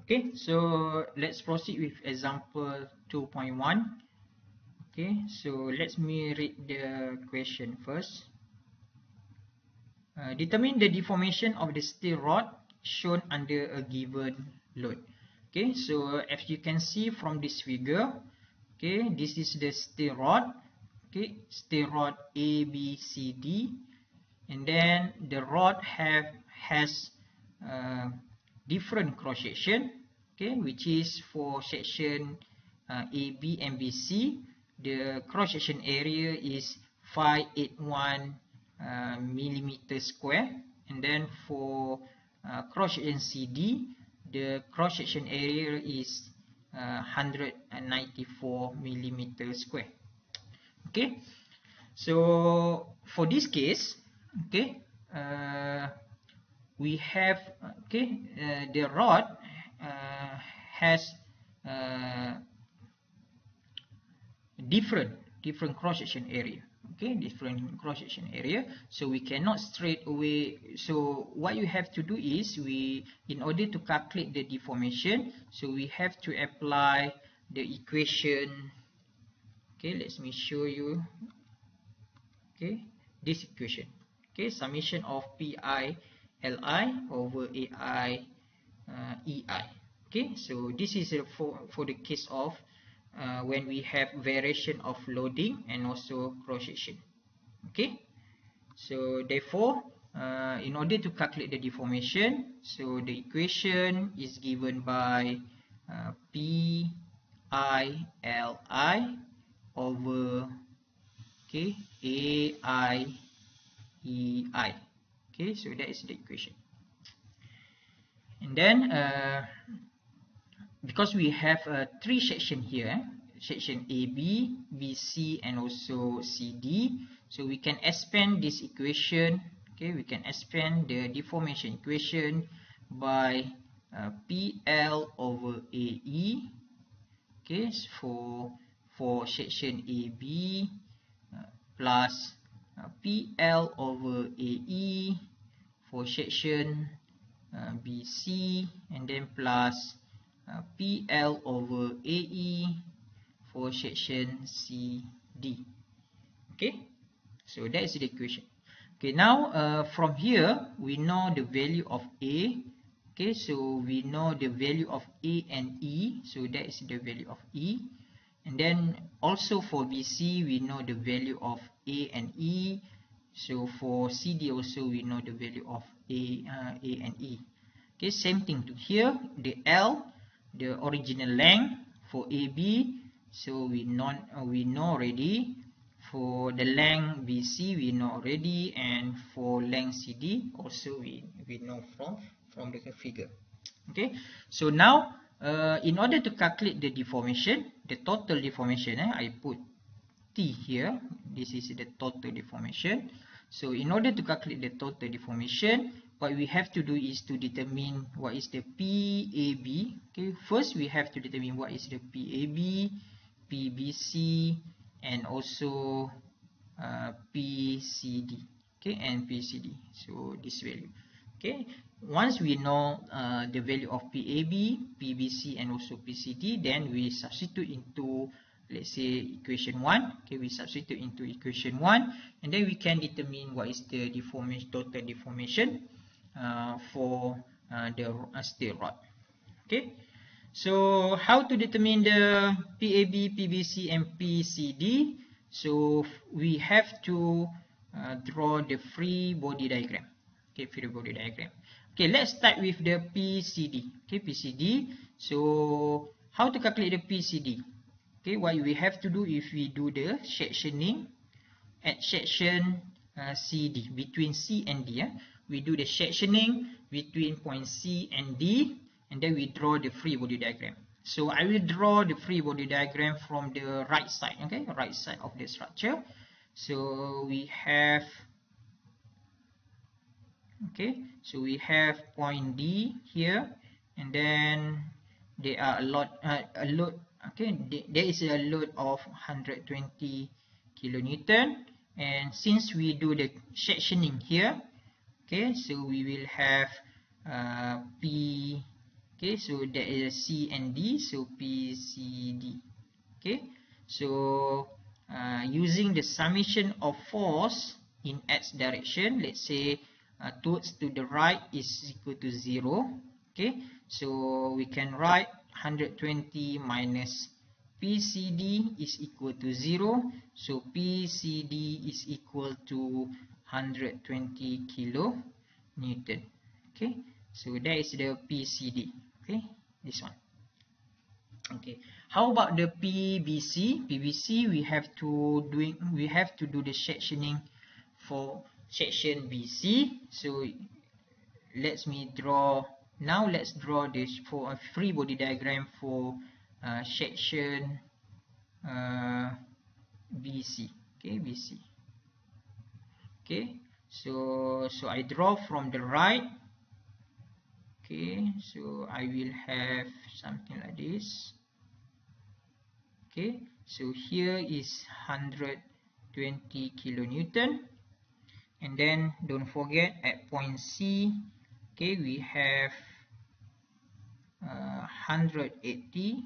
Okay, so let's proceed with example 2.1. Okay, so let me read the question first. Determine the deformation of the steel rod shown under a given load. Okay, so as you can see from this figure, okay, this is the steel rod. Okay, steel rod A, B, C, D, and then the rod has different cross section. Okay, which is for section A, B, and B, C. The cross section area is 581 millimeter square, and then for cross section CD, the cross section area is 194 millimeter square. Okay, so for this case, okay, we have the rod has different cross section area. Okay, different cross section area, so we cannot straight away. So what you have to do is, in order to calculate the deformation, so we have to apply the equation. Okay, let me show you. Okay, this equation. Okay, summation of pi li over ai ei. Okay, so this is for the case of when we have variation of loading and also cross section. Okay, so therefore in order to calculate the deformation, so the equation is given by pi li over ai ei. Okay, so that is the equation. And then because we have three section here, section AB, BC, and also CD, so we can expand this equation. Okay, we can expand the deformation equation by PL over AE. Okay, for section AB plus PL over AE for section BC, and then plus PL over AE for section CD. Okay, so that is the equation. Okay, now from here we know the value of A. Okay, so we know the value of A and E, so that is the value of E. And then also for BC we know the value of A and E. So for CD also we know the value of A and E. Okay, same thing to here, the L, the original length for AB, so we know already. For the length BC we know already, and for length CD also we know from the figure. Okay, so now in order to calculate the deformation, the total deformation, I put T here. This is the total deformation. So in order to calculate the total deformation, what we have to do is to determine what is the PAB. Okay, first we have to determine what is the PAB, PBC, and also PCD. Okay, and PCD. So this value. Okay, once we know the value of PAB, PBC, and also PCD, then we substitute into, let's say, equation 1. Okay, we substitute into equation 1, and then we can determine what is the deformation, total deformation for the steel rod. Okay, so how to determine the PAB, PBC, and PCD? So we have to draw the free body diagram. Okay, free body diagram. Okay, let's start with the PCD. Okay, PCD. So how to calculate the PCD? Okay, what we have to do, if we do the sectioning at section CD, between C and D, we do the sectioning between point C and D, and then we draw the free body diagram. So I will draw the free body diagram from the right side, okay, right side of the structure. So we have, okay, so we have point D here, and then there are a load. Okay, there is a load of 120 kilonewton, and since we do the sectioning here, okay, so we will have P Okay, so that is C and D, so PCD. Okay, so using the summation of force in x direction, let's say towards to the right is equal to 0. Okay, so we can write 120 minus PCD is equal to 0. So PCD is equal to 120 kilonewton. Okay, so that is the PCD. Okay, this one. Okay, how about the PBC? PBC we have to do the sectioning for section BC. So let's draw this for a free body diagram for section BC. Okay, BC. Okay, so I draw from the right. Okay, so I will have something like this. Okay, so here is 120 kilonewton, and then don't forget at point C, okay, we have 180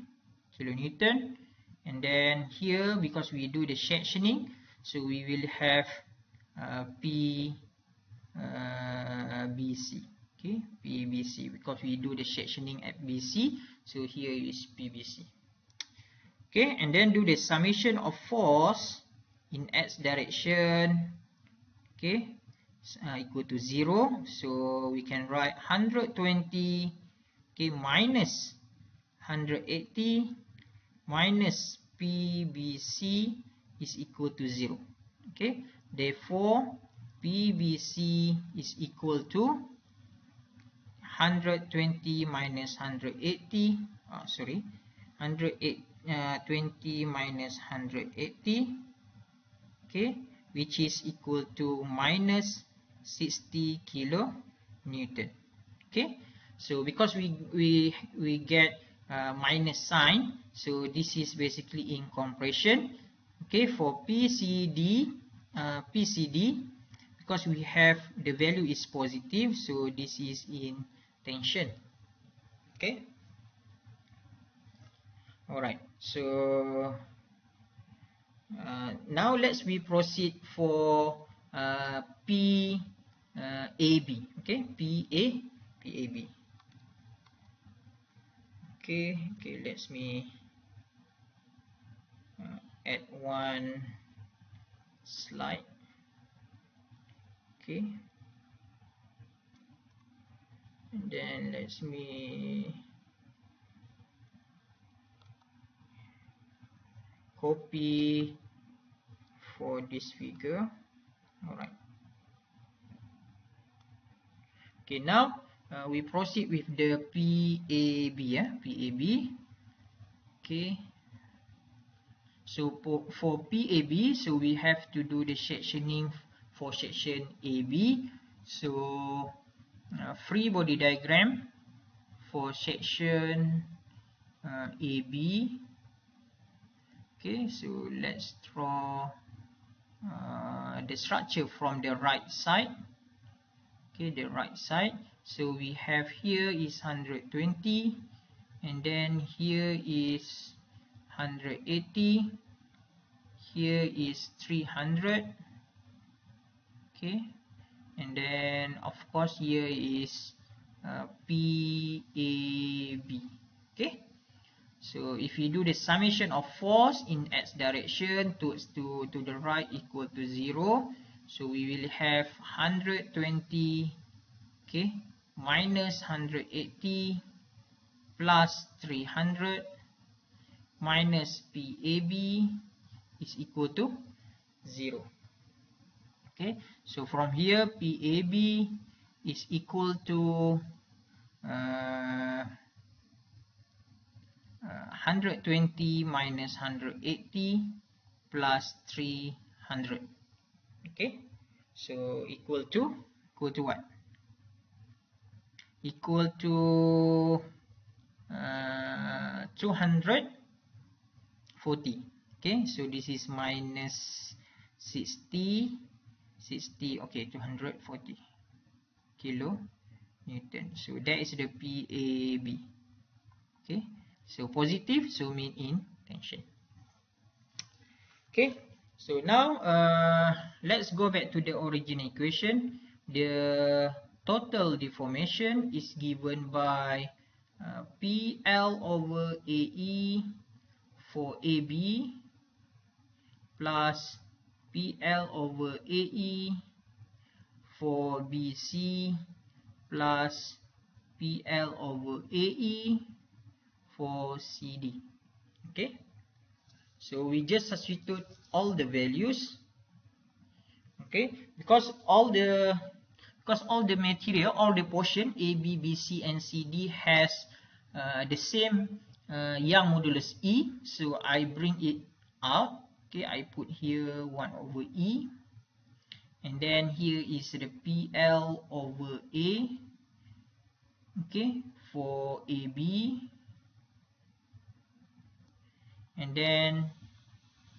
kilonewton, and then here because we do the sectioning, so we will have PBC. Okay, PBC, because we do the sectioning at BC, so here is PBC. Okay, and then do the summation of force in x direction. Okay, equal to 0. So we can write 120, okay, minus 180 minus PBC is equal to 0. Okay, therefore PBC is equal to 120 minus 180. 20 minus 180, okay, which is equal to minus 60 kilonewton. Okay, so because we get minus sign, so this is basically in compression. Okay, for PCD, because we have the value is positive, so this is in tension. Okay, alright, so now let's proceed for PAB. Okay, PAB. Okay, let's add one slide. Okay, and then let's copy for this figure. Alright. Okay, now we proceed with the PAB. PAB. Okay. So for PAB, so we have to do the sectioning for section AB. So free body diagram for section AB. Okay, so let's draw the structure from the right side. Okay, the right side. So we have here is 120, and then here is 180, here is 300. Okay, and then of course here is PAB. Okay, so if we do the summation of force in x direction to the right equal to 0, so we will have 120, okay, minus 180 plus 300 minus PAB is equal to 0. Okay, so from here PAB is equal to 120 minus 180 plus 300. Okay, so equal to what? Equal to 240. Okay, so this is minus 60, okay, 240 kilonewton. So that is the PAB. Okay, so positive, so mean in tension. Okay, so now let's go back to the original equation. The total deformation is given by PL over AE for AB plus PL over AE for BC plus PL over AE for CD. Okay, so we just substitute all the values. Okay, because all the material, all the portion A, B, B, C and CD has the same Young modulus E, so I bring it out. Okay, I put here 1 over E, and then here is the PL over A, okay, for AB, and then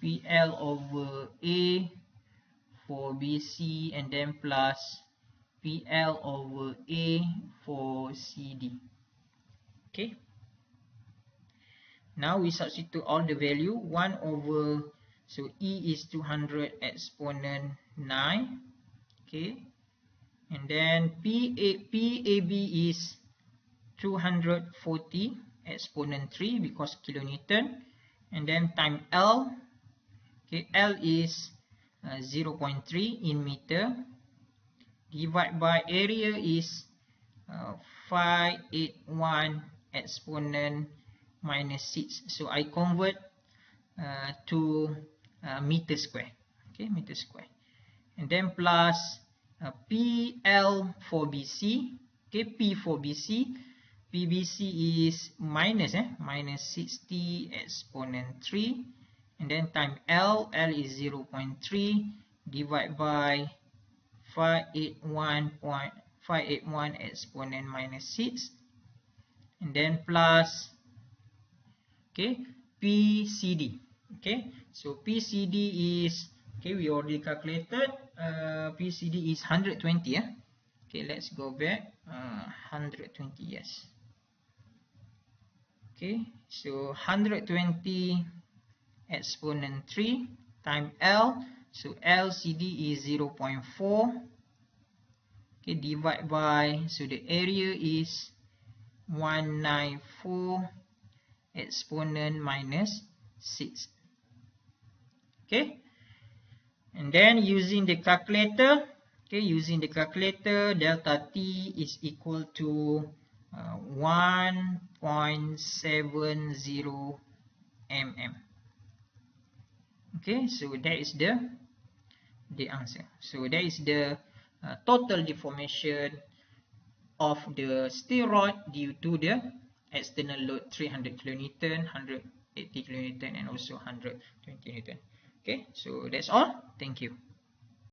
PL over A for BC, and then plus PL over A for CD. Okay, now we substitute all the value. 1 over, so E is 200 exponent 9, okay, and then PAB is 240 exponent 3 because kilonewton, and then time L, okay, L is 0.3 in meter, divide by area is 581 exponent minus 6, so I convert to meter square, okay, meter square, and then plus PL for BC, okay, P for BC, PBC is minus 60 exponent 3, and then time L is 0.3, divide by 581 exponent minus 6, and then plus, okay, PCD. Okay, so PCD is, okay, we already calculated, PCD is 120. Okay, let's go back, 120, yes. Okay, so 120 exponent 3 time L, so LCD is 0.4, okay, divide by, so the area is 194 exponent minus 6. Okay, and then using the calculator, okay, delta T is equal to 1.70 mm. Okay, so that is the answer. So that is the total deformation of the steel rod due to the external load 300 kilonewton, 180 kilonewton and also 120 newton. Okay, so that's all. Thank you.